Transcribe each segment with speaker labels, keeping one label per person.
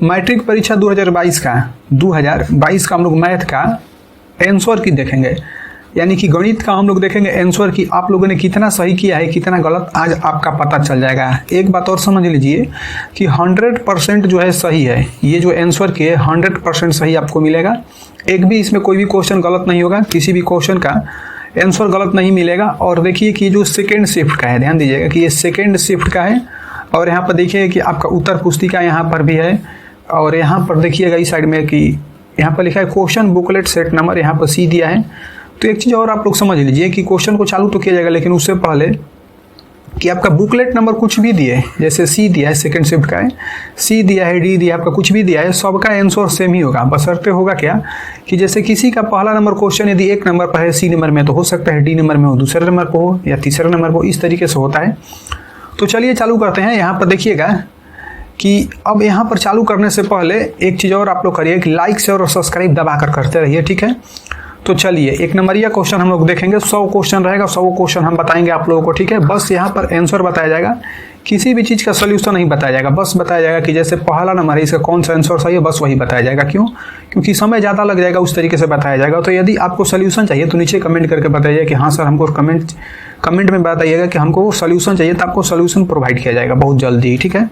Speaker 1: Matric परीक्षा 2022 का हम लोग मैथ का आंसर की देखेंगे, यानी कि गणित का हम लोग देखेंगे आंसर की आप लोगों ने कितना सही किया है कितना गलत, आज आपका पता चल जाएगा। एक बात और समझ लीजिए कि 100% जो है सही है, ये जो आंसर के 100% सही आपको मिलेगा। एक भी इसमें कोई भी क्वेश्चन गलत नहीं होगा, किसी भी क्वेश्चन का आंसर गलत नहीं मिलेगा। और देखिए कि जो सेकेंड शिफ्ट का है, ध्यान दीजिएगा कि ये सेकेंड शिफ्ट का है। और यहाँ पर देखिए कि आपका उत्तर पुस्तिका यहाँ पर भी है, और यहाँ पर देखिएगा इस साइड में कि यहाँ पर लिखा है क्वेश्चन बुकलेट सेट नंबर, यहाँ पर सी दिया है। तो एक चीज़ और आप लोग समझ लीजिए कि क्वेश्चन को चालू तो किया जाएगा, लेकिन उससे पहले कि आपका बुकलेट नंबर कुछ भी दिए, जैसे सी दिया है सेकंड शिफ्ट का है, सी दिया है, डी दिया है, आपका कुछ भी दिया है, सबका आंसर सेम ही होगा। बशर्ते होगा क्या कि जैसे किसी का पहला नंबर क्वेश्चन यदि एक नंबर पर है, सी नंबर में, तो हो सकता है डी नंबर में हो, दूसरे नंबर पर हो, या तीसरे नंबर पर, इस तरीके से होता है। तो चलिए चालू करते हैं। यहाँ पर देखिएगा कि अब यहाँ पर चालू करने से पहले एक चीज़ और आप लोग करिए कि लाइक शेयर और सब्सक्राइब दबा कर करते रहिए, ठीक है। तो चलिए एक नंबरिया क्वेश्चन हम लोग देखेंगे, 100 क्वेश्चन रहेगा, 100 क्वेश्चन हम बताएंगे आप लोगों को, ठीक है। बस यहाँ पर आंसर बताया जाएगा, किसी भी चीज़ का सोल्यूशन नहीं बताया जाएगा, बस बताया जाएगा कि जैसे पहला नंबर है इसका कौन सा आंसर सही है, बस वही बताया जाएगा। क्यों? क्योंकि समय ज़्यादा लग जाएगा, उस तरीके से बताया जाएगा। तो यदि आपको सोल्यूशन चाहिए तो नीचे कमेंट करके बताइए कि हाँ सर हमको कमेंट में बताइएगा कि हमको सोल्यूशन चाहिए, तो आपको सोल्यूशन प्रोवाइड किया जाएगा बहुत जल्दी, ठीक है।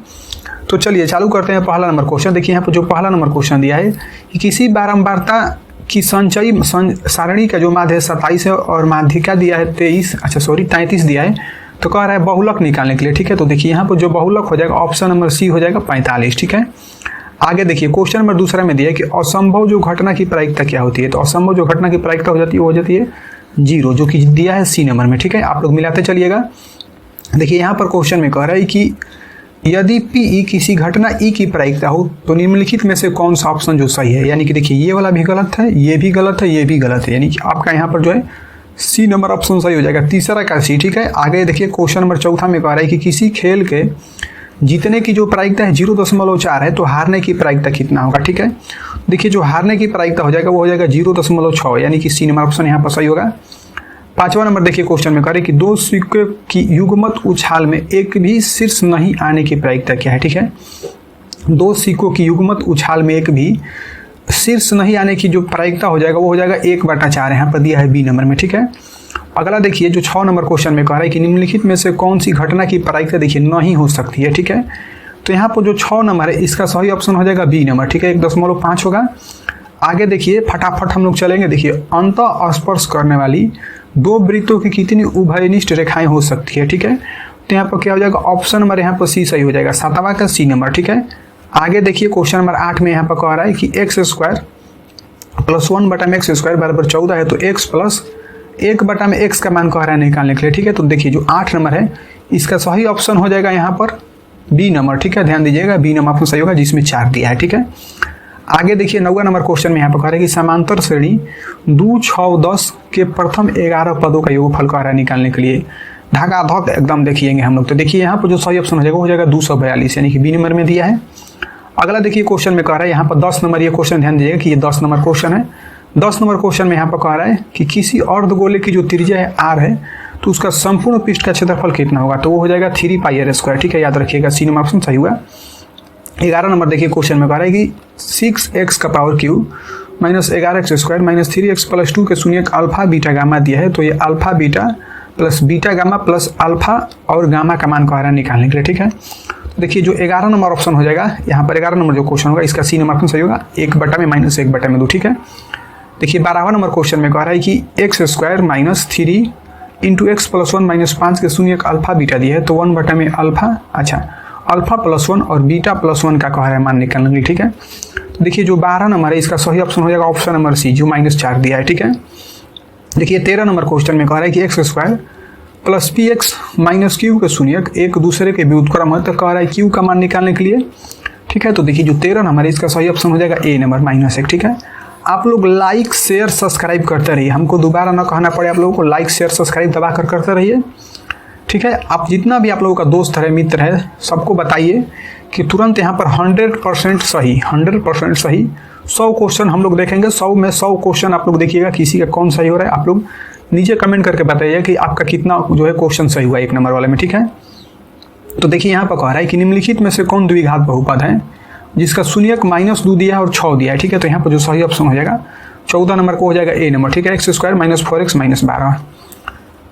Speaker 1: तो चलिए चालू करते हैं। पहला नंबर क्वेश्चन देखिए, यहाँ पर जो पहला नंबर क्वेश्चन दिया है कि किसी बारंबारता की संचयी सारणी का जो माध्य 27 है और माध्यिका दिया है 33 दिया है, तो कह रहा है बहुलक निकालने के लिए, ठीक है। तो देखिए यहाँ पर जो बहुलक हो जाएगा ऑप्शन नंबर सी हो जाएगा 45, ठीक है। आगे देखिए क्वेश्चन नंबर दूसरा में दिया है कि असंभव जो घटना की प्रायिकता क्या होती है, तो असंभव जो घटना की प्रायिकता हो जाती है वो हो जाती है 0, जो कि दिया है सी नंबर में, ठीक है। आप लोग मिलाते चलिएगा। देखिए यहाँ पर क्वेश्चन में कह रहा है कि यदि पी किसी घटना ई की प्रायिकता हो तो निम्नलिखित में से कौन सा ऑप्शन जो सही है, यानी कि देखिए ये वाला भी गलत है, ये भी गलत है, ये भी गलत है, यानी कि आपका यहाँ पर जो है सी नंबर ऑप्शन सही हो जाएगा, तीसरा का सी, ठीक है। आगे देखिए क्वेश्चन नंबर चौथा में कह रहा है कि किसी खेल के जीतने की जो प्रायिकता है 0.4 है, तो हारने की प्रायिकता कितना होगा, ठीक है। देखिए जो हारने की प्रायिकता हो जाएगा वो हो जाएगा 0.6, यानी कि सी नंबर ऑप्शन यहाँ पर सही होगा। पांचवा नंबर देखिए क्वेश्चन में कह रहे कि दो सिक्के की युग्मत उछाल में एक भी शीर्ष नहीं आने की प्रायिकता क्या है, ठीक है। दो सिक्कों की युग्मत उछाल में एक भी शीर्ष नहीं आने की जो प्रायिकता हो जाएगा वो हो जाएगा 1/4, यहाँ पर दिया है बी नंबर में, ठीक है। अगला देखिए जो 6 नंबर क्वेश्चन में कह रहा है कि निम्नलिखित में से कौन सी घटना की प्रायिकता देखिए नहीं हो सकती है, ठीक है। तो यहाँ पर जो 6 नंबर है इसका सही ऑप्शन हो जाएगा बी नंबर, ठीक है, 1.5 होगा। आगे देखिए फटाफट हम लोग चलेंगे। देखिए अंतः स्पर्श करने वाली दो वृत्तों की कितनी उभयनिष्ठ रेखाएं हो सकती है, ठीक है। तो यहाँ पर क्या हो जाएगा ऑप्शन नंबर यहाँ पर सी सही हो जाएगा, 7वां का सी नंबर, ठीक है। आगे देखिए क्वेश्चन नंबर 8 में यहाँ पर कह रहा है कि x² + 1/x² बराबर 14 है, तो x प्लस 1/x का मान कह रहा है निकालने के लिए, ठीक है। तो देखिए जो 8 नंबर है इसका सही ऑप्शन हो जाएगा यहाँ पर बी नंबर, ठीक है। ध्यान दीजिएगा बी नंबर ऑप्शन सही होगा जिसमें 4 दिया है, ठीक है। आगे देखिए 9वां नंबर क्वेश्चन में यहाँ पर कह रहा है कि समांतर श्रेणी 2, 6, 10 के प्रथम 11 पदों का योगफल कह रहा है निकालने के लिए, ढाकाढक एकदम देखिएंगे हम लोग। तो देखिए यहाँ पर जो सही ऑप्शन हो जाएगा वो हो जाएगा 242, यानी कि बी नंबर में दिया है। अगला देखिए क्वेश्चन में कह रहा है यहाँ पर 10 नंबर, ये क्वेश्चन ध्यान दीजिएगा कि ये 10 नंबर क्वेश्चन है। 10 नंबर क्वेश्चन में यहाँ पर कह रहा है कि किसी अर्धगोले की जो त्रिज्या है r है, तो उसका संपूर्ण पृष्ठ का क्षेत्रफल कितना होगा, तो वो हो जाएगा 3πr², ठीक है, याद रखिएगा सी नंबर ऑप्शन सही हुआ। 11 नंबर देखिए क्वेश्चन में कह रहा है कि 6x⁻³ -11x² -3x + 2 के शून्यक अल्फा बीटा गामा दिया है, तो ये alpha beta plus beta gamma plus alpha और गामा का मान कह रहा है निकालने के लिए, ठीक है। तो देखिए जो 11 नंबर ऑप्शन हो जाएगा यहाँ पर 11 नंबर जो क्वेश्चन होगा इसका सी नंबर ऑप्शन सही होगा, 1/में -1/2, ठीक है। देखिए 12वां नंबर क्वेश्चन में कह रहा है कि x² - 3 × x + 1 - 5 के शून्यक अल्फा बीटा दिया है, तो 1/में अल्फा, अल्फा +1 और बीटा +1 का कह रहा है मान निकालने के लिए, ठीक है। तो देखिए जो 12 नंबर है इसका सही ऑप्शन हो जाएगा ऑप्शन नंबर सी, जो -4 दिया है, ठीक है। देखिए 13 नंबर क्वेश्चन में कह रहा है कि x² + px - q के शून्यक एक दूसरे के व्युत्क्रम है, तो कह रहा है q का मान निकालने के लिए, ठीक है। तो देखिए जो 13 नंबर है इसका सही ऑप्शन हो जाएगा ए नंबर -1, ठीक है। आप लोग लाइक शेयर सब्सक्राइब करते रहिए, हमको दोबारा ना कहना पड़े, आप लोगों को लाइक शेयर सब्सक्राइब दबा कर करते रहिए, ठीक है। आप जितना भी आप लोगों का दोस्त है मित्र है सबको बताइए कि तुरंत यहाँ पर 100% सही 100 क्वेश्चन हम लोग देखेंगे, 100 में 100 क्वेश्चन आप लोग देखिएगा, किसी का कौन सही हो रहा है आप लोग नीचे कमेंट करके बताइए कि आपका कितना जो है क्वेश्चन सही हुआ 1 नंबर वाले में, ठीक है। तो देखिए यहाँ पर कह रहा है कि निम्नलिखित में से कौन द्विघात बहुपद है, जिसका शून्यक -2 दिया है और 6 दिया है, ठीक है। तो यहाँ पर जो सही ऑप्शन हो जाएगा 14 नंबर को हो जाएगा ए नंबर, ठीक है। x² - 4x - 12।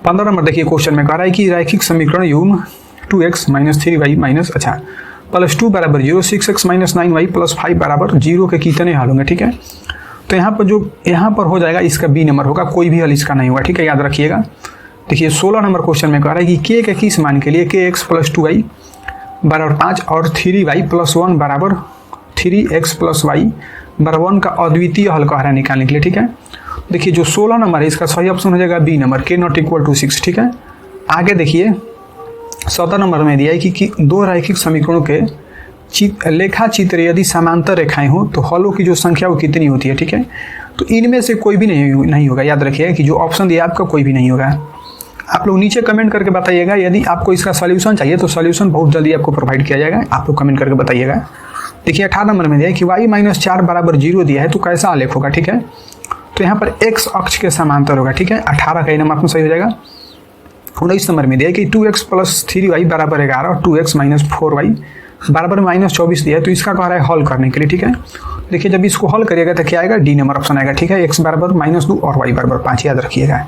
Speaker 1: 15 नंबर देखिए क्वेश्चन में कह रहा है कि रैखिक समीकरण युग्म 2x - 3y +2 बराबर 0, 6x - 9y + 5 बराबर 0 के कितने हल होंगे, ठीक है। तो यहाँ पर हो जाएगा इसका बी नंबर होगा, कोई भी हल इसका नहीं होगा, ठीक है, याद रखिएगा। देखिए 16 नंबर क्वेश्चन में कह रहा है कि k के किस मान के लिए kx + 2y बराबर 5 और 3y + 1 बराबर 3x + y बराबर 1 का अद्वितीय हल कह रहा है निकालने के लिए, ठीक है। देखिए जो 16 नंबर है इसका सही ऑप्शन हो जाएगा बी नंबर, k ≠ 6, ठीक है। आगे देखिए 17 नंबर में दिया है कि दो रैखिक समीकरणों के लेखा चित्र यदि समांतर रेखाएं हो तो हलों की जो संख्या वो कितनी होती है, ठीक है। तो इनमें से कोई भी नहीं होगा, याद रखिएगा कि जो ऑप्शन दिया आपका कोई भी नहीं होगा। आप लोग नीचे कमेंट करके बताइएगा, यदि आपको इसका सॉल्यूशन चाहिए तो सॉल्यूशन बहुत जल्दी आपको प्रोवाइड किया जाएगा, आप लोग कमेंट करके बताइएगा। देखिए 18 नंबर में दिया है कि y - 4 बराबर 0 दिया है तो कैसा आलेख होगा, ठीक है। तो यहाँ पर x अक्ष के समांतर होगा, ठीक है। 18 का नंबर आपको सही हो जाएगा। 19 नंबर में दिया है कि 2x + 3y बराबर 11 और 2x - 4y बराबर -24 दिया है, तो इसका कह रहा है हल करने के लिए, ठीक है। देखिए जब इसको हल करिएगा तो क्या आएगा, डी नंबर ऑप्शन आएगा, ठीक है। x बराबर -2 और y बराबर 5, याद रखिएगा।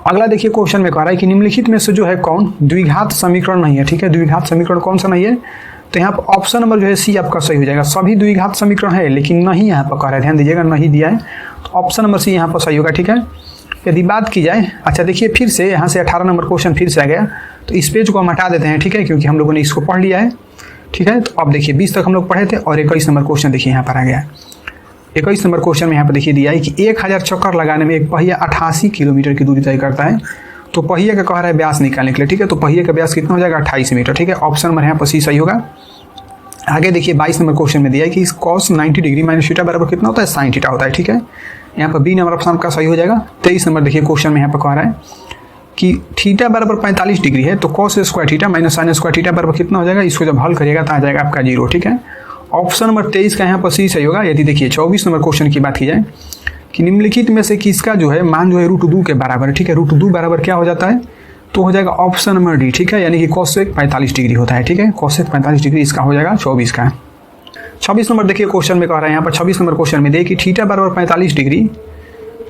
Speaker 1: अगला देखिए क्वेश्चन में कह रहा है कि निम्नलिखित में से जो है कौन द्विघात समीकरण नहीं है, ठीक है। द्विघात समीकरण कौन सा नहीं है, तो यहाँ पर ऑप्शन नंबर जो है सी आपका सही हो जाएगा। सभी द्विघात समीकरण है लेकिन नहीं यहाँ पर कह रहा है, ध्यान दीजिएगा, नहीं दिया है, तो ऑप्शन नंबर सी यहाँ पर सही होगा, ठीक है। यदि बात की जाए, अच्छा देखिए फिर से यहाँ से 18 नंबर क्वेश्चन फिर से आ गया, तो इस पेज को हम हटा देते हैं, ठीक है, क्योंकि हम लोगों ने इसको पढ़ लिया है, ठीक है। तो अब देखिए 20 तक हम लोग पढ़े थे और 21 नंबर क्वेश्चन देखिए यहाँ पर आ गया। 21 नंबर क्वेश्चन में यहाँ पर देखिए दिया है कि 1000 चक्कर लगाने में एक पहिया 88 किलोमीटर की दूरी तय करता है, तो पहिए का कह रहा है व्यास निकालने के लिए, ठीक है। तो पहिए का व्यास कितना हो जाएगा, 28 मीटर, ठीक है। ऑप्शन नंबर यहाँ पर सी सही होगा। आगे देखिए 22 नंबर क्वेश्चन में दिया है कि cos 90 डिग्री - थीटा बराबर कितना होता है, sin थीटा होता है, ठीक है। यहाँ पर बी नंबर ऑप्शन आपका सही हो जाएगा। 23 नंबर देखिए क्वेश्चन में यहाँ पर कह रहा है कि थीटा बराबर 45 डिग्री है, तो cos² थीटा - sin² थीटा बराबर कितना हो जाएगा, इसको जब हल करिएगा तो आ जाएगा आपका 0, ठीक है। ऑप्शन नंबर 23 का यहाँ पर सी सही होगा। यदि देखिए 24 नंबर क्वेश्चन की बात की जाए कि निम्नलिखित में से किसका जो है मान जो है √2 के बराबर है, ठीक है। √2 बराबर क्या हो जाता है, तो हो जाएगा ऑप्शन नंबर डी, ठीक है, यानी कि cos 45 डिग्री होता है, ठीक है। cos 45 डिग्री इसका हो जाएगा 24 का। 26 नंबर देखिए क्वेश्चन में कह रहा है यहाँ पर 26 नंबर क्वेश्चन में देखिए कि थीटा बराबर 45 डिग्री,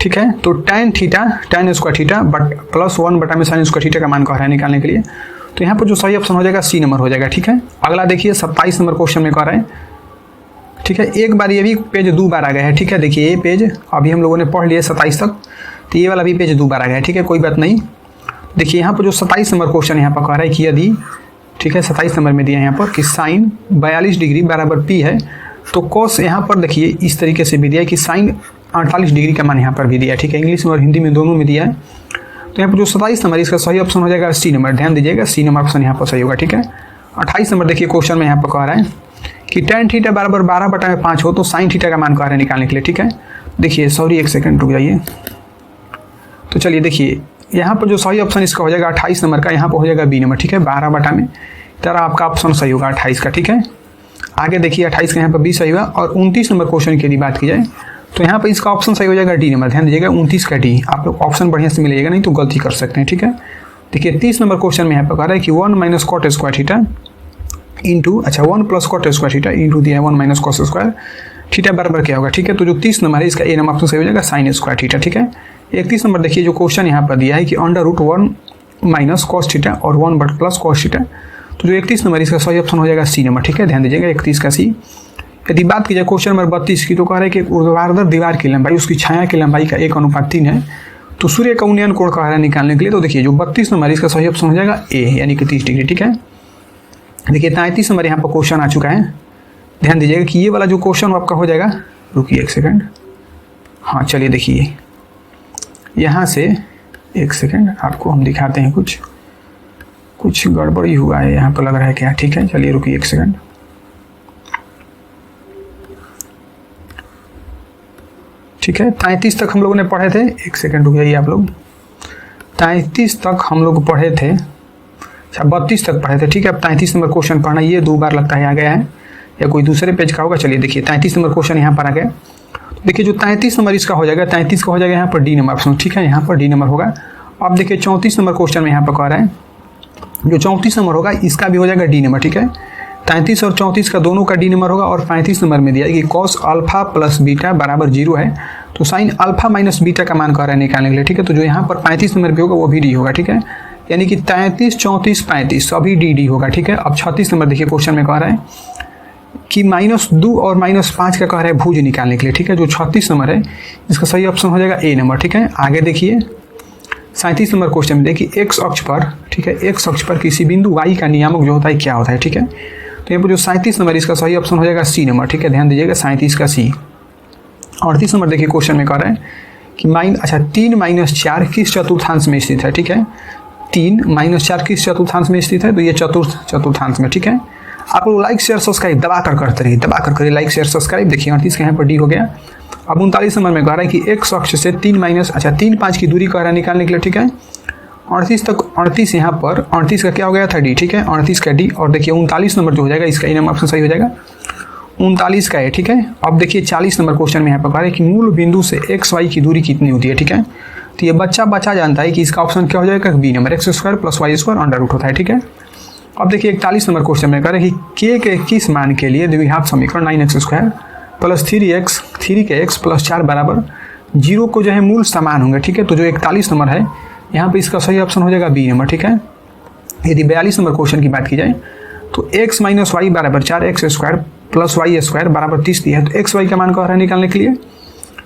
Speaker 1: ठीक है। तो tan स्क्वायर थीटा +1 बटा में sin² थीटा का मान कह रहा है निकालने के लिए, तो यहाँ पर जो सही ऑप्शन हो जाएगा सी नंबर हो जाएगा, ठीक है। अगला देखिए 27 नंबर क्वेश्चन में कह रहा है, ठीक है। एक बार ये भी पेज 2 बार आ गया है, ठीक है। देखिए ये पेज अभी हम लोगों ने पढ़ लिया 27 तक, तो ये वाला भी पेज 2 बार आ गया है, ठीक है, कोई बात नहीं। देखिए यहाँ पर जो 27 नंबर क्वेश्चन यहाँ पर कह रहा है कि यदि, ठीक है, 27 नंबर में दिया है यहाँ पर कि sin 42 डिग्री बराबर p है, तो cos यहाँ पर देखिए इस तरीके से भी दिया है कि sin 48 डिग्री का मान यहाँ पर भी दिया है, ठीक है। इंग्लिश में और हिंदी में दोनों में दिया है। तो यहाँ पर जो 27 नंबर इसका सही ऑप्शन हो जाएगा सी नंबर, ध्यान दीजिएगा, सी नंबर ऑप्शन यहाँ पर सही होगा, ठीक है। 28 नंबर देखिए क्वेश्चन में यहाँ पर कह रहा है कि tan थीटा बराबर 12 बटा में 5 हो तो sin थीटा का मान कह रहा है निकालने के लिए, ठीक है। देखिए सॉरी एक सेकंड रुक जाइए। तो चलिए देखिए यहाँ पर जो सही ऑप्शन इसका हो जाएगा 28 नंबर का, यहाँ पर हो जाएगा बी नंबर, ठीक है। 12 बटा में तेरा आपका ऑप्शन सही होगा 28 का, ठीक है। आगे देखिए 28 का यहाँ पर बी सही होगा। और 29 नंबर क्वेश्चन की यदि बात की जाए तो यहाँ पर इसका ऑप्शन सही हो जाएगा डी नंबर, ध्यान दीजिएगा 29 का डी। आप लोग ऑप्शन बढ़िया से मिलेगा, नहीं तो गलती कर सकते हैं, ठीक है। देखिए 30 नंबर क्वेश्चन में यहाँ पर कह रहा है कि 1 - cot² थीटा इंटू, अच्छा 1 + cot² थीटा इंटू दिया है 1 - cos² थीटा बराबर क्या होगा, ठीक है। तो जो 30 नंबर है इसका ए नंबर ऑप्शन सही हो जाएगा sin² थीटा, ठीक है। 31 नंबर देखिए जो क्वेश्चन यहाँ पर दिया है कि √1 - cos थीटा और 1 + cos थीटा, तो जो 31 नंबर इसका सही ऑप्शन हो जाएगा सी नंबर, ठीक है। ध्यान दीजिएगा 31 का सी। यदि बात की जाए क्वेश्चन नंबर 32 की, तो कह रहे हैं कि ऊर्ध्वाधर दीवार की लंबाई उसकी छाया की लंबाई का 1:3 है, तो सूर्य का उन्नयन कोण कह रहा है निकालने के लिए। तो देखिए जो 32 नंबर इसका सही ऑप्शन हो जाएगा ए, यानी कि 30 डिग्री, ठीक है। देखिए 33 नंबर यहाँ पर क्वेश्चन आ चुका है, ध्यान दीजिएगा कि ये वाला जो क्वेश्चन आपका हो जाएगा, रुकिए एक सेकंड, हाँ चलिए देखिए यहाँ से एक सेकंड आपको हम दिखाते हैं, कुछ गड़बड़ी हुआ है यहाँ पर लग रहा है क्या, ठीक है। चलिए रुकिए एक सेकंड, ठीक है। 33 तक हम लोगों ने पढ़े थे, एक सेकंड रुक जाइए आप लोग। 33 तक हम लोग पढ़े थे, अच्छा 32 तक पढ़े थे, ठीक है। अब 33 नंबर क्वेश्चन पढ़ना, ये 2 बार लगता है आ गया है, या कोई दूसरे पेज का होगा। चलिए देखिए 33 नंबर क्वेश्चन यहाँ पर आ गया। देखिए जो 33 नंबर इसका हो जाएगा, 33 का हो जाएगा यहाँ पर डी नंबर ऑप्शन, ठीक है, यहाँ पर डी नंबर होगा। अब देखिए 34 नंबर क्वेश्चन में यहाँ पर कह रहा है, जो 34 नंबर होगा इसका भी हो जाएगा डी नंबर, ठीक है। 33 और 34 का दोनों का डी नंबर होगा और 35 नंबर में दिया है कि कॉस अल्फा प्लस बीटा बराबर 0 है, तो साइन अल्फा माइनस बीटा का मान कह रहा है निकालने के लिए, ठीक है। तो जो यहाँ पर 35 नंबर पे होगा वो भी डी होगा, ठीक है। यानी कि 33, 34, 35 सभी डी होगा, ठीक है। अब 36 नंबर देखिए क्वेश्चन में कह रहा है कि -2 और -5 का कह रहा है भुज निकालने के लिए, ठीक है। जो 36 नंबर है इसका सही ऑप्शन हो जाएगा ए नंबर, ठीक है। आगे देखिए 37 नंबर क्वेश्चन में देखिए एक्स अक्ष पर, ठीक है, एक्स अक्ष पर किसी बिंदु वाई का नियामक जो होता है क्या होता है, ठीक है। तो यहाँ पर जो 37 नंबर इसका सही ऑप्शन हो जाएगा सी नंबर, ठीक है। ध्यान दीजिएगा 37 का सी। 38 नंबर देखिए क्वेश्चन में कह रहा है कि 3 - 4 किस चतुर्थांश में स्थित है, ठीक है। 3 - 4 किस चतुर्थांश में स्थित है, तो ये चतुर्थांश में, ठीक है। आप लोग लाइक शेयर सब्सक्राइब दबा कर करते रहिए, दबा कर करिए लाइक शेयर सब्सक्राइब। देखिए 38 का यहाँ पर डी हो गया। अब 39 नंबर में कह रहा है कि एक्स अक्ष से 3 - 5 की दूरी कह रहा है निकालने के लिए, ठीक है। 38 यहाँ पर 38 का क्या हो गया था डी, ठीक है। 38 का डी। और देखिए 39 नंबर जो हो जाएगा इसका इनम ऑप्शन सही हो जाएगा 39 का है, ठीक है। अब देखिए 40 नंबर क्वेश्चन में यहाँ पर कह रहा है कि मूल बिंदु से एक्स वाई की दूरी कितनी होती है, ठीक है। तो ये बच्चा जानता है कि इसका ऑप्शन क्या हो जाएगा B number, x² + y² under root होता है, ठीक है। अब देखिए 41 नंबर क्वेश्चन में कह रहा है कि k के किस मान के लिए द्विघात समीकरण 9x² + 3 के x + 4 बराबर 0 को जो है मूल समान होंगे, ठीक है। तो जो 41 नंबर है यहाँ पे इसका सही ऑप्शन हो जाएगा बी नंबर, ठीक है। यदि 42 नंबर क्वेश्चन की बात की जाए तो x - y बराबर 4x² + y² बराबर 30 दिया है, तो x y का मान कह रहा है निकालने के लिए,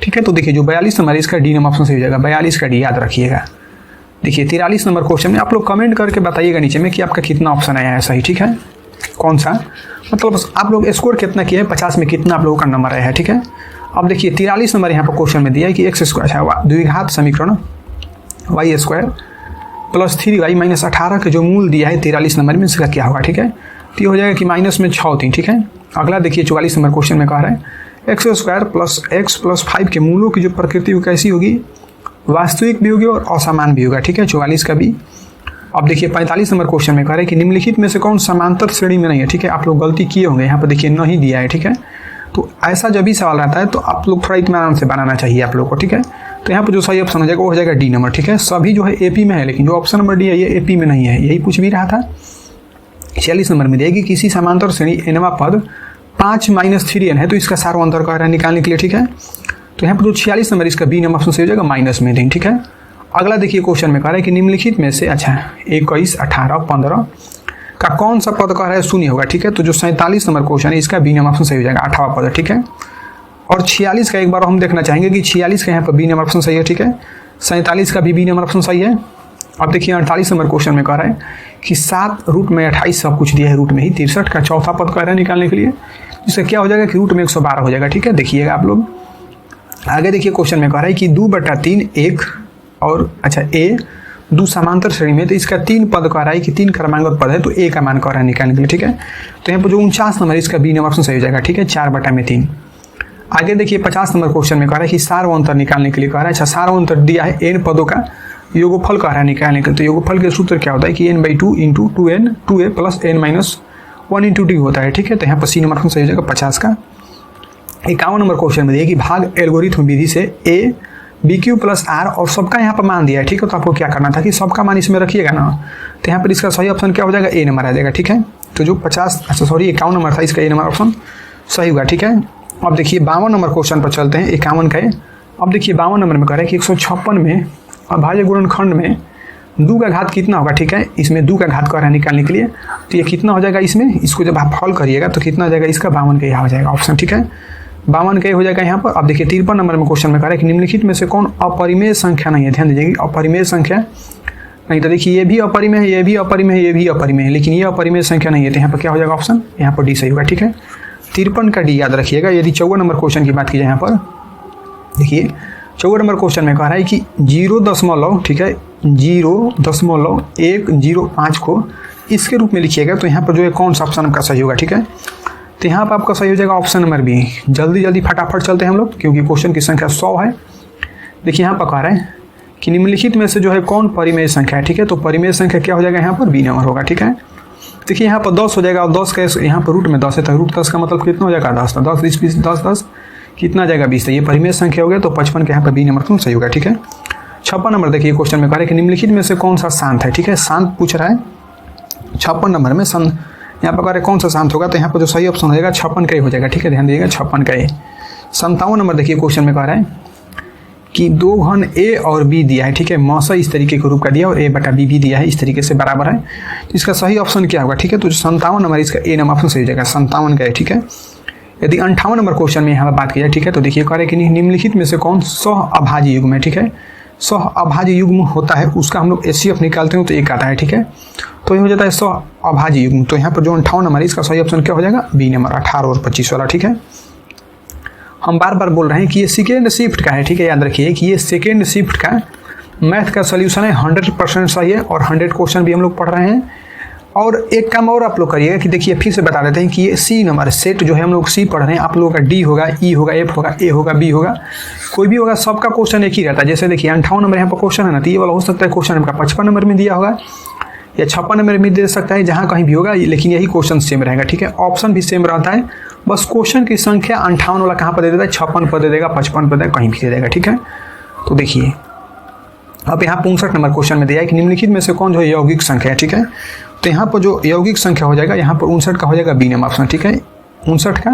Speaker 1: ठीक है। तो देखिए जो 42 नंबर इसका डी नंबर ऑप्शन सही हो जाएगा, 42 का डी याद रखिएगा। देखिए 43 नंबर क्वेश्चन में आप लोग कमेंट करके बताइएगा नीचे में कि आपका कितना ऑप्शन आया है सही, ठीक है, कौन सा, मतलब आप लोग स्कोर कितना किए हैं, 50 में कितना आप लोगों का नंबर आया है, ठीक है। अब देखिए 43 नंबर यहाँ पर क्वेश्चन में दिया है कि x² द्विघात समीकरण y² + 3y - 18 के जो मूल दिया है 43 नंबर में इसका क्या होगा, ठीक है। तो ये हो जाएगा कि माइनस में 6 3, ठीक है। अगला देखिए 44 नंबर क्वेश्चन में कह रहा है x² + x + 5 के मूलों की जो प्रकृति वो कैसी होगी, वास्तविक भी होगी और असामान भी होगा, ठीक है। 44 का भी। अब देखिए 45 नंबर क्वेश्चन में कह रहा है कि निम्नलिखित में से कौन समांतर श्रेणी में नहीं है, ठीक है। आप लोग गलती किए होंगे, यहाँ पर देखिए नहीं दिया है, ठीक है। तो ऐसा जब भी सवाल रहता है तो आप लोग थोड़ा इत्मीनान से बनाना चाहिए आप लोग को, ठीक है। तो यहाँ पर जो सही ऑप्शन हो जाएगा वो हो जाएगा डी नंबर, ठीक है। सभी जो है एपी में है, लेकिन जो ऑप्शन नंबर डी है ये एपी में नहीं है, यही पूछ भी रहा था। 46 नंबर में देगी किसी समांतर श्रेणी एनवा पद 5 - 3n है, तो इसका सार्वंतर कह रहा है निकालने के लिए, ठीक है। तो यहाँ पर जो 46 नंबर इसका बी नंबर ऑप्शन सही हो जाएगा माइनस में 3, ठीक है। अगला देखिए क्वेश्चन में कह रहा है कि निम्नलिखित में से 21, 18, 15 का कौन सा पद कह रहा है शून्य होगा, ठीक है। तो जो 47 नंबर क्वेश्चन है इसका बी नंबर ऑप्शन सही हो जाएगा 8वां पद, ठीक है। और 46 का एक बार हम देखना चाहेंगे कि 46 का यहाँ पर बी नंबर ऑप्शन सही है, ठीक है। 47 का भी बी नंबर ऑप्शन सही है। अब देखिए 48 नंबर क्वेश्चन में कह रहा है कि 7 रूट में 28 सब कुछ दिया है, रूट में ही 63 का चौथा पद कह रहा है निकालने के लिए, जिसका क्या हो जाएगा कि रूट में 112 हो जाएगा, ठीक है। देखिएगा आप लोग आगे देखिए क्वेश्चन में कह रहा है कि 2/3 1 और ए 2 समांतर श्रेणी में, तो इसका 3 पद कह रहा है कि 3 क्रमांकगत पद है, तो ए का मान कह रहा है निकालने के लिए, ठीक है। तो यहाँ पर जो 49 नंबर इसका बी नंबर ऑप्शन सही हो जाएगा, ठीक है, 4/3। आगे देखिए 50 नंबर क्वेश्चन में कह रहा है कि सार्वंतर निकालने के लिए कह रहा है, सार्वंतर दिया है n पदों का योगफल कह रहा है निकालने के लिए। तो योगफल के सूत्र क्या होता है कि n/2 × 2n 2a + n - 1 × d होता है, ठीक है। तो यहाँ पर सी नंबर ऑप्शन सही हो जाएगा 50 का। 51 नंबर क्वेश्चन में दिया कि भाग एल्गोरिथम विधि से a BQ + R और सबका यहाँ पर मान दिया है, ठीक है। तो आपको क्या करना था कि सबका मान इसमें रखिएगा ना, तो यहाँ पर इसका सही ऑप्शन क्या हो जाएगा ए नंबर आ जाएगा, ठीक है। तो जो 51 नंबर था इसका ए नंबर ऑप्शन सही होगा, ठीक है। अब देखिए 52 नंबर क्वेश्चन पर चलते हैं, 51 का है। अब देखिए 52 नंबर में कह रहा है कि 156 में अभाज्य गुणनखंड में 2 का घात कितना होगा, ठीक है। इसमें 2 का घात कह रहा है निकालने के लिए, तो ये कितना हो जाएगा इसमें, इसको जब आप हल करिएगा तो कितना हो जाएगा इसका 52 का यहाँ हो जाएगा ऑप्शन, ठीक है। 52 का हो जाएगा यहाँ पर। अब देखिए 53 नंबर में क्वेश्चन में कह रहा है कि निम्नलिखित में से कौन अपरिमेय संख्या नहीं है, ध्यान दीजिएगा अपरिमेय संख्या नहीं, तो देखिए ये भी अपरिमेय है, ये भी अपरिमेय है, ये भी अपरिमेय है, लेकिन ये अपरिमेय संख्या नहीं है, तो यहाँ पर क्या हो जाएगा ऑप्शन, यहाँ पर डी सही होगा, ठीक है। 53 का डी याद रखिएगा। यदि 54 नंबर क्वेश्चन की बात की जाए यहाँ पर देखिए 54 नंबर क्वेश्चन में कह रहा है कि 0.0, ठीक है, 0.105 को इसके रूप में लिखिएगा, तो यहाँ पर जो है कौन सा ऑप्शन आपका सही होगा, ठीक है। तो यहाँ पर आपका सही हो जाएगा ऑप्शन नंबर बी। जल्दी फटाफट चलते हैं हम लोग, क्योंकि क्वेश्चन की संख्या 100 है। देखिए यहाँ पर कह रहा है कि निम्नलिखित में से जो है कौन परिमेय संख्या है, ठीक है। तो परिमेय संख्या क्या हो जाएगा यहाँ पर बी नंबर होगा, ठीक है। देखिए यहाँ पर 10 हो जाएगा, और 10 का यहाँ पर रूट में 10 है, तो रूट 10 का मतलब कितना हो जाएगा 10, 10 20 20 10 10 कितना जाएगा 20, तो ये परिमेय संख्या हो गया, तो 55 के यहाँ पर बी नंबर क्यों सही होगा, ठीक है। 56 नंबर देखिए क्वेश्चन में कह रहे हैं कि निम्नलिखित में से कौन सा शांत है, ठीक है। शांत पूछ रहा है 56 नंबर में। यहाँ पर कह रहे कौन सा शांत होगा, तो यहाँ पर जो सही ऑप्शन हो जाएगा 56 का ही हो जाएगा, ठीक है, ध्यान दीजिएगा 56 का ही। 57 नंबर देखिए क्वेश्चन में कह रहा है कि 2 घन ए और बी दिया है, ठीक है, मौसा इस तरीके के रूप का दिया और ए बटा बी भी दिया है इस तरीके से बराबर है, तो इसका सही ऑप्शन क्या होगा, ठीक है, तो 57 नंबर इसका ए नंबर ऑप्शन सही हो जाएगा, 57 का है, ठीक है। यदि 58 नंबर क्वेश्चन में यहाँ पर बात की जाए, ठीक है, तो देखिए कह रहे हैं कि निम्नलिखित में से कौन सहअभाज्य युग्म है, ठीक है, सहअभाज्य युग्म होता है उसका हम लोग HCF निकालते हैं तो एक आता है, ठीक है, तो ये हो जाता है सहअभाज्य युग्म। तो यहाँ पर जो 58 नंबर है इसका सही ऑप्शन क्या हो जाएगा, बी नंबर 18 और 25 वाला, ठीक है। हम बार बार बोल रहे हैं कि ये सेकेंड शिफ्ट का है, ठीक है, याद रखिए कि ये सेकेंड शिफ्ट का मैथ का सोल्यूशन है, 100% सही है और 100 क्वेश्चन भी हम लोग पढ़ रहे हैं। और एक काम और आप लोग करिएगा कि देखिए फिर से बता देते हैं कि ये सी नंबर सेट जो है हम लोग सी पढ़ रहे हैं, आप लोगों का डी होगा, ई होगा, एफ होगा, ए होगा, बी होगा, कोई भी होगा, सबका क्वेश्चन एक ही रहता है। जैसे देखिए 58 नंबर यहाँ पर क्वेश्चन है ना, तो ये वाला हो सकता है क्वेश्चन आपका 55 नंबर में दिया होगा या 56 नंबर में दे सकता है, जहाँ कहीं भी होगा, लेकिन यही क्वेश्चन सेम रहेगा, ठीक है, ऑप्शन भी सेम रहता है, बस क्वेश्चन की संख्या 58 वाला कहाँ पर दे देता है, 56 पर दे देगा, 55 पर दे देगा, कहीं भी दे देगा, ठीक है। तो देखिए अब यहाँ 65 नंबर क्वेश्चन में दिया है कि निम्नलिखित में से कौन जो है यौगिक संख्या है, ठीक है, तो यहाँ पर जो यौगिक संख्या हो जाएगा यहाँ पर 59 का हो जाएगा बी नंबर ऑप्शन, ठीक है, 59 का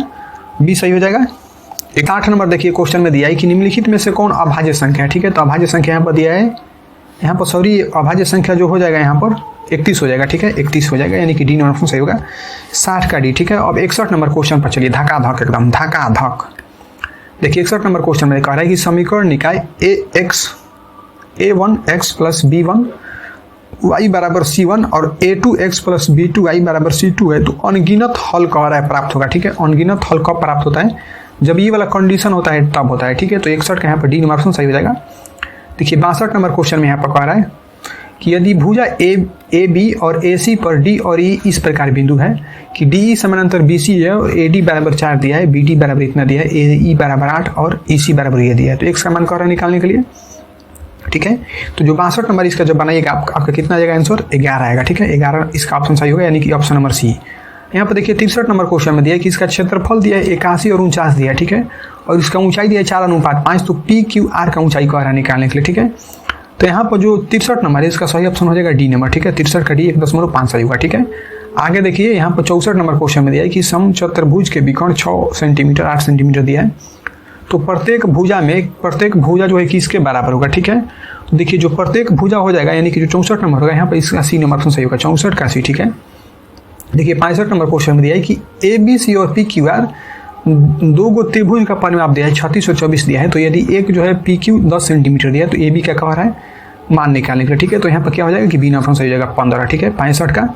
Speaker 1: बी सही हो जाएगा। 61 नंबर देखिए क्वेश्चन में दिया है कि निम्नलिखित में से कौन अभाज्य संख्या है, ठीक है, तो अभाज्य संख्या यहाँ पर दिया है, यहाँ पर सॉरी अभाज्य संख्या जो हो जाएगा यहाँ पर 31 हो जाएगा, ठीक है, 31 हो जाएगा, यानी कि डी नंबर ऑप्शन सही होगा, 60 का डी, ठीक है। अब 61 नंबर क्वेश्चन पर चलिए, धकाधक एकदम धकाधक। देखिए 61 नंबर क्वेश्चन में कह रहा है कि समीकरण निकाय a1x प्लस b1 y बराबर c1 और a2x प्लस b2 y बराबर c2 है, तो अनगिनत हल कह रहा है प्राप्त होगा, ठीक है। अनगिनत हल कब प्राप्त होता है, जब ये वाला कंडीशन होता है तब होता है, ठीक है। तो 61 का यहाँ पर डी नंबर ऑप्शन सही हो जाएगा। देखिए 62 नंबर क्वेश्चन में यहाँ पर कह रहा है कि यदि भुजा ए बी और ए सी पर डी और ई इस प्रकार बिंदु है कि डी ई समानांतर बी सी है और ए डी बराबर 4 दिया है, बी डी बराबर इतना दिया है, ए ई बराबर 8 और ई सी बराबर ये दिया है, तो एक्स का मान कह रहा है निकालने के लिए, ठीक है। तो जो 62 नंबर इसका जब बनाइएगा आपका कितना आ जाएगा आंसर, 11 आएगा, ठीक है, 11 इसका ऑप्शन सही होगा, यानी कि ऑप्शन नंबर सी। यहाँ पर देखिए 63 नंबर क्वेश्चन में दिया है कि इसका क्षेत्रफल दिया है 81 और 49 दिया है, ठीक है, और इसका ऊंचाई दिया है 4:5, तो पी क्यू आर का ऊंचाई कह रहा है निकालने के लिए, ठीक है। तो यहाँ पर जो 63 नंबर है इसका सही ऑप्शन हो जाएगा डी नंबर, ठीक है, 63 का डी 1.5 सही होगा, ठीक है। आगे देखिए यहाँ पर 64 नंबर क्वेश्चन में दिया है कि समचतुर्भुज के विकर्ण 6 सेंटीमीटर 8 सेंटीमीटर दिया है, तो प्रत्येक भुजा जो है किसके बराबर होगा, ठीक है। तो देखिए जो प्रत्येक भुजा हो जाएगा, यानी कि जो 64 नंबर होगा यहाँ पर इसका सी नंबर ऑप्शन सही होगा, 64 का सी, ठीक है। देखिए 65 नंबर क्वेश्चन में दिया है कि ए बी सी और पी क्यू आर दो गो त्रिभुज का परिमाप दिया है 36 और 24 दिया है, तो यदि एक जो है पी क्यू 10 सेंटीमीटर दिया है, तो ए बी क्या कह रहा है मान निकालने के लिए, ठीक है। तो यहाँ पर क्या हो जाएगा कि बी नंबर सही हो जाएगा 15, ठीक है, 65 का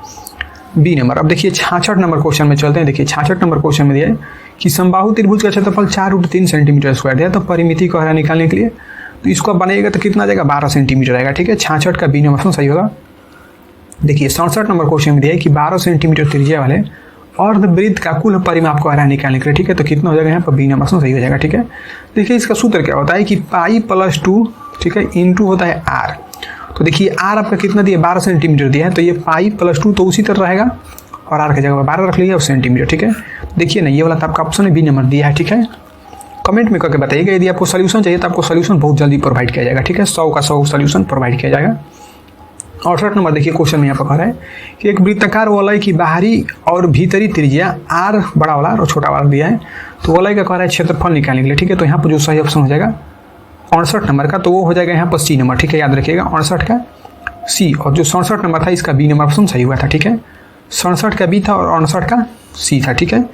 Speaker 1: बी नंबर। अब देखिए 66 नंबर क्वेश्चन में चलते हैं। देखिए 66 नंबर क्वेश्चन में दिया है कि समबाहु त्रिभुज का क्षेत्रफल 4√3 सेंटीमीटर स्क्वायर दिया है, तो परिमिति कह रहा है निकालने के लिए, तो इसको बनाइएगा तो कितना आ जाएगा 12 सेंटीमीटर आएगा, ठीक है, 66 का बी नंबर सही होगा। देखिए 67 नंबर क्वेश्चन में दिया है कि 12 सेंटीमीटर त्रिज्या वाले अर्धवृत्त का कुल परिमाप को आ रहा है निकालने के लिए, ठीक है, तो कितना हो जाएगा यहाँ पर बी नंबर सही हो जाएगा, ठीक है। देखिए इसका सूत्र क्या होता है कि पाई प्लस 2, ठीक है, इंटू होता है आर। तो देखिए आर आपका कितना दिया 12 सेंटीमीटर दिया है, तो ये पाई प्लस 2 तो उसी तरह रहेगा और आर की जगह 12 रख लीजिए और सेंटीमीटर, ठीक है। देखिए ना ये वाला तो आपका ऑप्शन है बी नंबर दिया है, ठीक है। कमेंट में करके बताइएगा, यदि आपको सोल्यूशन चाहिए तो आपको सोल्यूशन बहुत जल्दी प्रोवाइड किया जाएगा, ठीक है, 100 का 100 सोल्यूशन प्रोवाइड किया जाएगा। 68 नंबर देखिए क्वेश्चन में यहाँ पर कह रहा है कि एक वृत्ताकार वलय की बाहरी और भीतरी त्रिज्या आर बड़ा वाला और छोटा वाला दिया है, तो वलय का कह रहा है क्षेत्रफल निकालने के लिए, ठीक है। तो यहाँ पर जो सही ऑप्शन हो जाएगा 68 नंबर का, तो वो हो जाएगा यहाँ पर सी नंबर, ठीक है, याद रखिएगा 68 का सी, और जो 67 नंबर था इसका बी नंबर ऑप्शन सही हुआ था, ठीक है। 67 का बी था और 68 का सी था, ठीक है।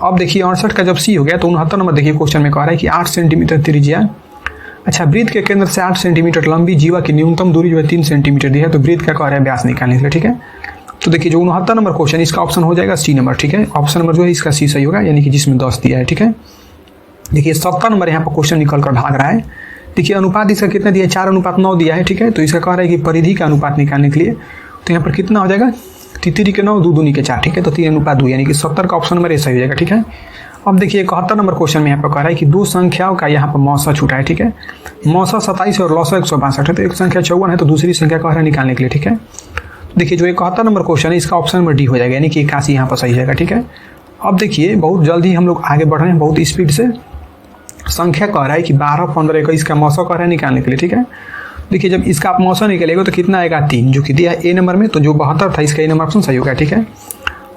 Speaker 1: अब देखिए 68 का जब सी हो गया तो 69 नंबर देखिए क्वेश्चन में कह रहा है कि 8 सेंटीमीटर त्रिज्या, अच्छा वृत्त के केंद्र से 8 सेंटीमीटर लंबी जीवा की न्यूनतम दूरी जो है 3 सेंटीमीटर दी है, तो वृत्त का कह रहा है व्यास निकालने के लिए, ठीक है। तो देखिए जो 69 नंबर क्वेश्चन इसका ऑप्शन हो जाएगा सी नंबर, ठीक है, ऑप्शन नंबर जो है इसका सी सही होगा, यानी कि जिसमें 10 दिया है, ठीक है। देखिए 70 नंबर यहाँ पर क्वेश्चन निकल कर भाग रहा है। देखिए अनुपात इसका कितना दिया है 4:9 दिया है, ठीक है, तो इसका कह रहा है कि परिधि का अनुपात निकालने के लिए, तो यहाँ पर कितना हो जाएगा 3 के 9 2 दूनी के 4, ठीक है, तो 3:2 यानी कि 70 का ऑप्शन नंबर ये सही हो जाएगा, ठीक है। अब देखिए 71 नंबर क्वेश्चन में यहाँ पर कह रहा है कि दो संख्याओं का यहाँ पर मौसा छूटा है, ठीक है, मौसा 27 और लौसा 162 है, तो एक संख्या 54 है, तो दूसरी संख्या कह रहा है निकालने के लिए, ठीक है। देखिए जो 71 नंबर क्वेश्चन है इसका ऑप्शन नंबर डी हो जाएगा, यानी कि 81 यहाँ पर सही हो जाएगा, ठीक है। अब देखिए बहुत जल्दी हम लोग आगे बढ़ रहे हैं, बहुत स्पीड से संख्या कह रहा है कि 12, 15, 21 का मौसा कह रहा है निकालने के लिए, ठीक है। देखिए जब इसका आप मौसा निकलेगा तो कितना आएगा 3, जो कि दिया है ए नंबर में, तो जो 72 था इसका ए नंबर ऑप्शन सही होगा, ठीक है।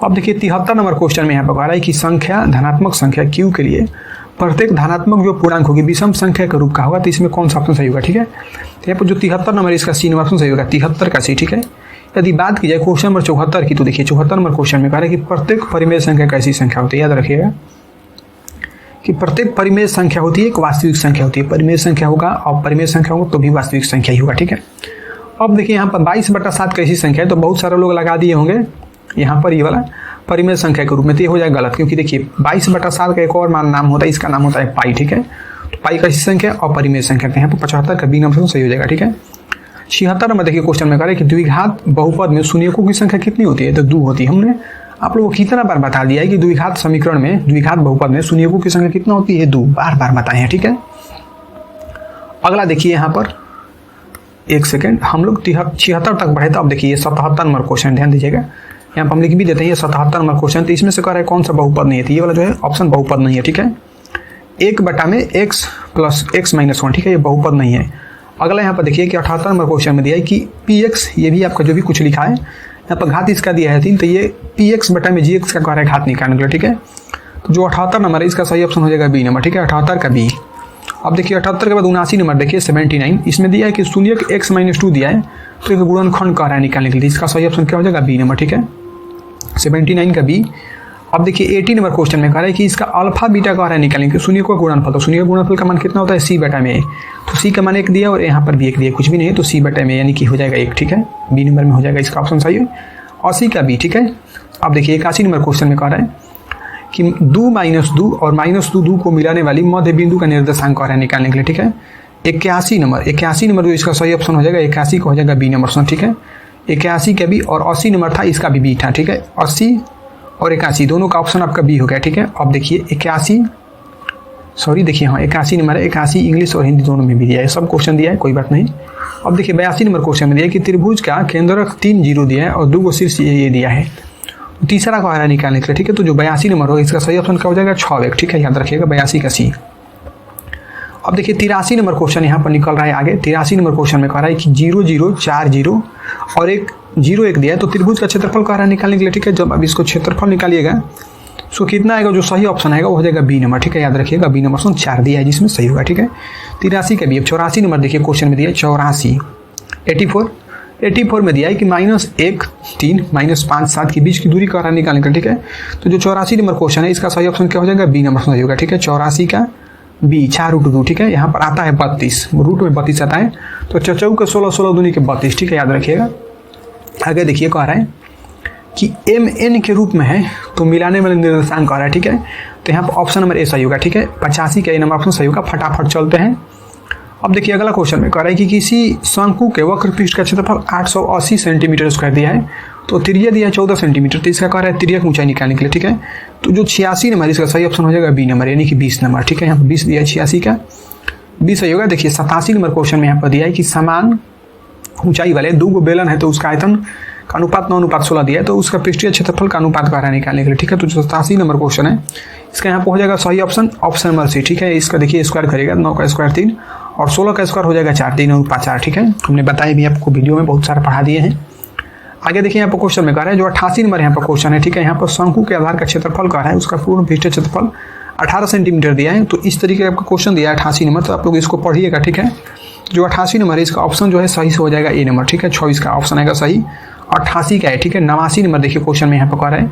Speaker 1: अब देखिए 73 नंबर क्वेश्चन में यहाँ पर कह रहा है कि संख्या धनात्मक संख्या q के लिए प्रत्येक धनात्मक जो पूर्णांक होगी विषम संख्या का रूप का होगा, तो इसमें कौन सा ऑप्शन सही होगा। ठीक है, तो यहाँ पर जो 73 नंबर इसका सी नंबर ऑप्शन सही होगा, 73 का सी। ठीक है, यदि बात की जाए क्वेश्चन नंबर 74 की, तो देखिए 74 नंबर क्वेश्चन में कह रहा है कि प्रत्येक परिमेय संख्या कैसी संख्या होती है। याद रखिएगा कि प्रत्येक परिमेय संख्या होती है एक वास्तविक संख्या होती है। परिमेय संख्या होगा और परिमेय संख्या होगा तो भी वास्तविक संख्या ही होगा। ठीक है, अब देखिए यहाँ पर 22/7 कैसी संख्या है, तो बहुत सारे लोग लगा दिए होंगे यहाँ पर ये वाला परिमेय संख्या के रूप में, तो ये हो जाएगा गलत, क्योंकि देखिए 22/7 का एक और नाम होता है, इसका नाम होता है पाई। ठीक है, तो पाई कैसी संख्या और परिमेय संख्या, यहाँ पर 75 का बी नंबर सही हो जाएगा। ठीक है, 76 नंबर देखिए क्वेश्चन में कह रहे हैं कि द्विघात बहुपद में शून्यकों की संख्या कितनी होती है, तो 2 होती है। हमने आप लोगों को कितना बार बता दिया है कि द्विघात समीकरण में द्विघात बहुपद में शून्यकों की संख्या कितना होती है, 2, बार बार बताए हैं। ठीक है, अगला देखिए यहाँ पर एक सेकेंड, हम लोग 76 तक बढ़े, तो अब देखिए 77 नंबर क्वेश्चन ध्यान दीजिएगा, यहाँ पर हम लिख भी देते हैं 77 नंबर क्वेश्चन। तो इसमें से कह रहा है कौन सा बहुपद नहीं है, तो ये वाला जो है ऑप्शन बहुपद नहीं है। ठीक है, 1/x + x - 1, ठीक है, ये बहुपद नहीं है। अगला यहाँ पर देखिए कि 78 नंबर क्वेश्चन में दिया है कि px, ये भी आपका जो भी कुछ लिखा है यहाँ पर घात इसका दिया है 3, तो ये px/gx का कह रहा है घात निकालने के लिए। ठीक है, तो जो 78 नंबर है इसका सही ऑप्शन हो जाएगा बी नंबर। ठीक है, 78 का बी। अब देखिए 78 के बाद 79 नंबर देखिए 79, इसमें दिया है कि शून्य x - 2 दिया है, तो एक गुणनखंड कह रहा है निकालने के लिए, इसका सही ऑप्शन क्या हो जाएगा, बी नंबर। ठीक है, 79 का बी। अब देखिए 80 नंबर क्वेश्चन में कह रहा है कि इसका अल्फा बीटा कह रहा है निकालने के, शून्य का गुणनफल, तो शून्य का गुणनफल का मान कितना होता है, c/a, तो c का मान 1 दिया और यहाँ पर भी 1 दिया, कुछ भी नहीं है, तो c/a यानी कि हो जाएगा 1। ठीक है, बी नंबर में हो जाएगा इसका ऑप्शन सही है, 80 का बी। ठीक है, अब देखिए 81 नंबर क्वेश्चन में कह रहा है कि 2 - 2 और -2 को मिलाने वाली मध्य बिंदु का निर्देशांक कह रहा है निकालने के लिए। ठीक है, 81 नंबर जो इसका सही ऑप्शन हो जाएगा 81 का हो जाएगा बी नंबर। ठीक है, 81 का बी, और 80 नंबर था इसका भी बी था। ठीक है, 80 और 81 दोनों का ऑप्शन आपका बी हो गया। ठीक है, अब देखिए 81, सॉरी देखिए हाँ 81 नंबर है, 81 इंग्लिश और हिंदी दोनों में भी दिया है, सब क्वेश्चन दिया है, कोई बात नहीं। अब देखिए 82 नंबर क्वेश्चन में दिया है कि त्रिभुज का केंद्रक 3 जीरो दिया है और 2 शीर्ष ये दिया है, तीसरा कह रहा है निकालने के लिए। ठीक है, तो जो 82 नंबर होगा इसका सही ऑप्शन क्या हो जाएगा, 6 ठीक है, याद रखिएगा 82 का सी। अब देखिए 83 नंबर क्वेश्चन यहाँ पर निकल रहा है आगे। 83 नंबर क्वेश्चन में कह रहा है कि 0 0 4 0 और एक 0 1 दिया है, तो त्रिभुज का क्षेत्रफल कह रहा है निकालने के लिए। ठीक है, जब अब इसको क्षेत्रफल निकालिएगा सो कितना आएगा, जो सही ऑप्शन आएगा वो हो जाएगा बी नंबर। ठीक है, याद रखिएगा बी नंबर 4 दिया है जिसमें सही होगा। ठीक है, 83 का बी। अब 84 नंबर देखिए क्वेश्चन में दिया है 84, 84 में दिया है कि -1 3 -5 7 के बीच की दूरी कह रहा है निकालने का। ठीक है, तो जो 84 नंबर क्वेश्चन है इसका सही ऑप्शन क्या हो जाएगा, बी नंबर सही होगा। ठीक है, 84 का बी, 4√2। ठीक है, यहाँ पर आता है 32, रूट में 32 आता है, तो 4 के 16 16 दूनी के 32। ठीक है, याद रखिएगा। आगे देखिए कह रहा है कि mn के रूप में है, तो मिलाने वाले निर्देशांक कह रहा है। ठीक है, तो यहाँ पर ऑप्शन नंबर ए सही होगा। ठीक है, 85 का ए नंबर ऑप्शन सही होगा। फटाफट चलते हैं। अब देखिए अगला क्वेश्चन में कह रहा है कि किसी शंकु के वक्र पृष्ठ का क्षेत्रफल 880 सेंटीमीटर स्क्वायर दिया है, तो त्रिज्या दिया है 14 सेंटीमीटर, तो इसका कह रहा है त्रिज्या की ऊंचाई निकालने के लिए। ठीक है, तो जो 86 नंबर इसका सही ऑप्शन हो जाएगा बी नंबर, यानी कि 20 नंबर। ठीक है, यहाँ पर 20 दिया है, 86 का बी सही होगा। देखिए 87 नंबर क्वेश्चन में यहाँ पर दिया है कि समान ऊंचाई वाले 2 गो बेलन है, तो उसका आयतन का अनुपात 9:16 दिया है, तो उसका पृष्ठीय क्षेत्रफल का अनुपात कह रहा है निकालने के लिए। ठीक है, तो 87 नंबर क्वेश्चन है इसका यहाँ पर हो जाएगा सही ऑप्शन नंबर सी। ठीक है, इसका देखिए स्क्वायर करेगा, 9 का स्क्वायर 3 और 16 का स्क्वायर हो जाएगा 4, 3:4। ठीक है, हमने बताया भी आपको, वीडियो में बहुत सारा पढ़ा दिए हैं। आगे देखिए यहाँ पर क्वेश्चन में कह रहा है जो 88 नंबर यहाँ पर क्वेश्चन है। ठीक है, यहाँ पर शंकु के आधार का क्षेत्रफल कह रहा है, उसका पूर्ण पृष्ठीय क्षेत्रफल 18 सेंटीमीटर दिया है, तो इस तरीके का आपका क्वेश्चन दिया है 88 नंबर, तो आप लोग इसको पढ़िएगा। ठीक है, जो 88 नंबर है इसका ऑप्शन जो है सही से हो जाएगा ए नंबर। ठीक है, 26 का ऑप्शन आएगा सही, 88 का है। ठीक है, 89 नंबर देखिए क्वेश्चन में यहाँ पर कह रहा है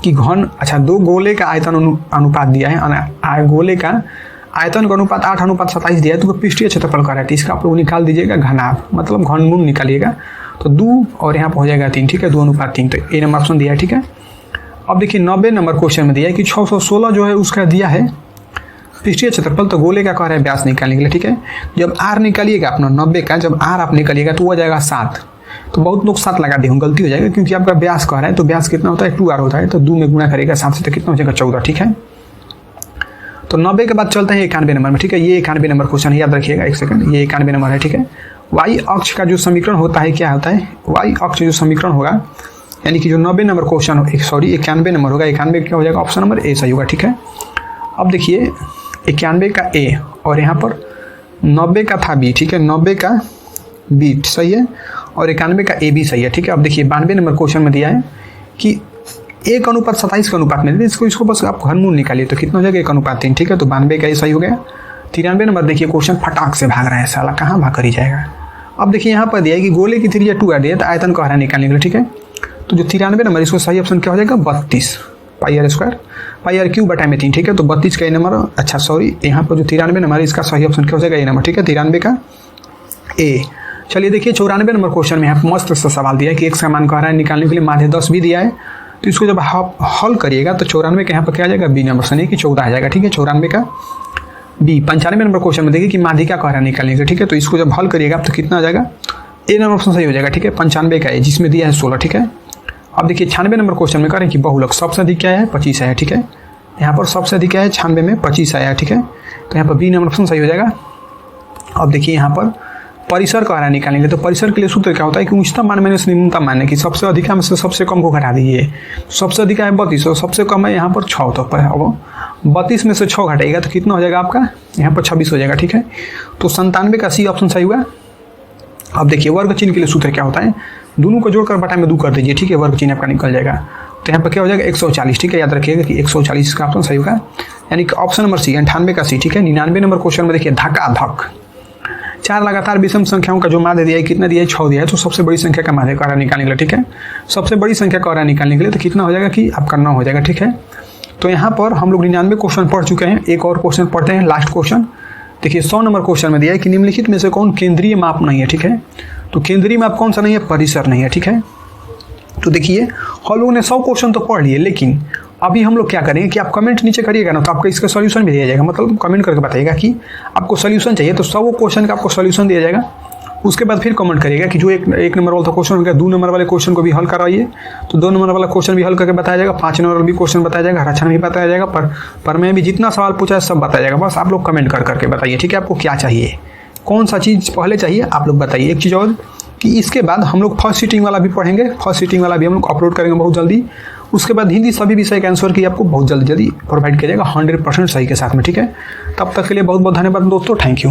Speaker 1: कि घन, अच्छा 2 गोले का आयतन अनुपात दिया है, गोले का आयतन का अनुपात 8:27 दिया है, तो पृष्ठीय क्षेत्रफल कह रहा है, तो इसका आप लोग निकाल दीजिएगा घनाभ, मतलब घनमूल निकालिएगा, तो 2 और यहाँ पर हो जाएगा 3। ठीक है, 2:3, तो ए नंबर ऑप्शन दिया है। ठीक है, अब देखिए 90 नंबर क्वेश्चन में दिया है कि 616 जो है उसका दिया है पृष्ठीय क्षेत्रफल, तो गोले का कह रहा है व्यास निकालने के लिए। ठीक है, जब आर निकालिएगा अपना 90 का, जब आर आप निकालिएगा तो हो जाएगा 7, तो बहुत लोग 7 लगा दिए होंगे, गलती हो जाएगा, क्योंकि आपका व्यास कह रहा है, तो व्यास कितना होता है 2r होता है, तो 2 में गुणा करेगा 7 से, तो कितना हो जाएगा 14। ठीक है, तो 90 के बाद चलते हैं 91 नंबर में। ठीक है, ये 91 नंबर क्वेश्चन है, याद रखिएगा, एक सेकंड, ये 91 नंबर है। ठीक है, वाई अक्ष का जो समीकरण होता है क्या होता है, वाई अक्ष जो समीकरण होगा, यानी कि जो 90 नंबर क्वेश्चन हो, 91 नंबर होगा, 91 क्या हो जाएगा, ऑप्शन नंबर ए सही होगा। ठीक है, अब देखिए 91 का ए और यहाँ पर 90 का था बी। ठीक है, 90 का बी सही है और 91 का ए भी सही है। ठीक है, अब देखिए 92 नंबर क्वेश्चन में दिया है कि 1:27 के अनुपात में, इसको बस आप घनमूल निकालिए तो कितना हो जाएगा 1:3, ठीक है। तो 92 का ये सही हो गया। 93 नंबर देखिए क्वेश्चन फटाक से भाग रहा है साला, कहाँ भाग कर ही जाएगा। अब देखिए यहाँ पर दिया है कि गोले की त्रिज्या 2r दिया है तो आयतन का आधा निकालने के लिए, ठीक है। तो जो 93 नंबर इसको सही ऑप्शन क्या हो जाएगा 32 πr², πr³ बटा में 3, ठीक है। तो 32 का ये नंबर, अच्छा सॉरी यहाँ पर जो 93 नंबर इसका सही ऑप्शन क्या हो जाएगा ये नंबर, ठीक है। 93 का ए। चलिए देखिए 94 नंबर क्वेश्चन में यहाँ पर मस्त सा सवाल दिया है कि x का मान कह रहा है निकालने के लिए, माध्य 10 भी दिया है। तो इसको जब हल करिएगा तो 94 का यहाँ पर क्या आ जाएगा बी नंबर, सनी कि 14 आ जाएगा, ठीक है। 94 का बी। 95 नंबर क्वेश्चन में देखिए कि माध्यिका कह रहा है निकालने के, ठीक है। तो इसको जब हल करिएगा तो कितना आ जाएगा, ए नंबर ऑप्शन सही हो जाएगा, ठीक है। 95 का ए जिसमें दिया है 16, ठीक है। अब देखिए 96 नंबर क्वेश्चन में कह रहे हैं कि बहुलक सबसे अधिक क्या है 25 आया, ठीक है। यहाँ पर सबसे अधिक क्या है 96 में 25 आया, ठीक है। तो यहाँ पर बी नंबर ऑप्शन सही हो जाएगा। अब देखिए यहाँ पर परिसर कह रहा है निकालने के लिए, तो परिसर के लिए सूत्र क्या होता है कि उच्चतम मान माइनस निम्नतम मान है कि सबसे अधिक में से सबसे कम को घटा दीजिए। सबसे अधिक है 32 और सबसे कम है यहाँ पर 6, तो अब 32 में से 6 घटाएगा तो कितना हो जाएगा आपका यहाँ पर 26 हो जाएगा, ठीक है। तो 97 का सी ऑप्शन सही हुआ। अब देखिए वर्ग चिन्ह के लिए सूत्र क्या होता है, दोनों को जोड़कर बटा में 2 कर दीजिए, ठीक है। वर्ग चिन्ह आपका निकल जाएगा। तो यहाँ पर क्या हो जाएगा 140, ठीक है। याद रखिएगा कि 140 का ऑप्शन सही होगा, यानी कि ऑप्शन नंबर सी 98 का सी, ठीक है। 99 नंबर क्वेश्चन में देखिए धक्का-धक 4 लगातार विषम संख्याओं का जो माध्य दिया है कितना दिया है 6 दिया है। तो सबसे बड़ी संख्या का माध्य कह रहा है निकालने के लिए, ठीक है। सबसे बड़ी संख्या कह रहा है निकालने के लिए तो कितना हो जाएगा कि आपका 9 हो जाएगा, ठीक है। तो यहाँ पर हम लोग 99 क्वेश्चन पढ़ चुके हैं। एक और क्वेश्चन पढ़ते हैं, लास्ट क्वेश्चन देखिए 100 नंबर क्वेश्चन में दिया है कि निम्नलिखित में से कौन केंद्रीय माप नहीं है, ठीक है। तो केंद्रीय माप कौन सा नहीं है, परिसर नहीं है, ठीक है। तो देखिए हम लोगों ने 100 क्वेश्चन तो पढ़ लिए, लेकिन अभी हम लोग क्या करेंगे कि आप कमेंट नीचे करिएगा ना, तो आपको इसका सॉल्यूशन भी दिया जाएगा। मतलब कमेंट करके बताइएगा कि आपको सॉल्यूशन चाहिए, तो 100 क्वेश्चन का आपको सॉल्यूशन दिया जाएगा। उसके बाद फिर कमेंट करिएगा कि जो एक नंबर वाला क्वेश्चन हो गया 2 नंबर वाले क्वेश्चन को भी हल कराइए, तो 2 नंबर वाला क्वेश्चन भी हल करके बताया जाएगा, 5 नंबर वाला भी क्वेश्चन बताया जाएगा, हराक्षण भी बताया जाएगा, पर मैं भी जितना सवाल पूछा है सब बताया जाएगा। बस आप लोग कमेंट करके बताइए, ठीक है। आपको क्या चाहिए, कौन सा चीज़ पहले चाहिए आप लोग बताइए। एक चीज़ और कि इसके बाद हम लोग फर्स्ट सीटिंग वाला भी पढ़ेंगे, फर्स्ट सीटिंग वाला भी हम लोग अपलोड करेंगे बहुत जल्दी। उसके बाद हिंदी सभी विषय का आंसर की आपको बहुत जल्दी प्रोवाइड किया जाएगा 100% सही के साथ में, ठीक है। तब तक के लिए बहुत बहुत धन्यवाद दोस्तों, थैंक यू।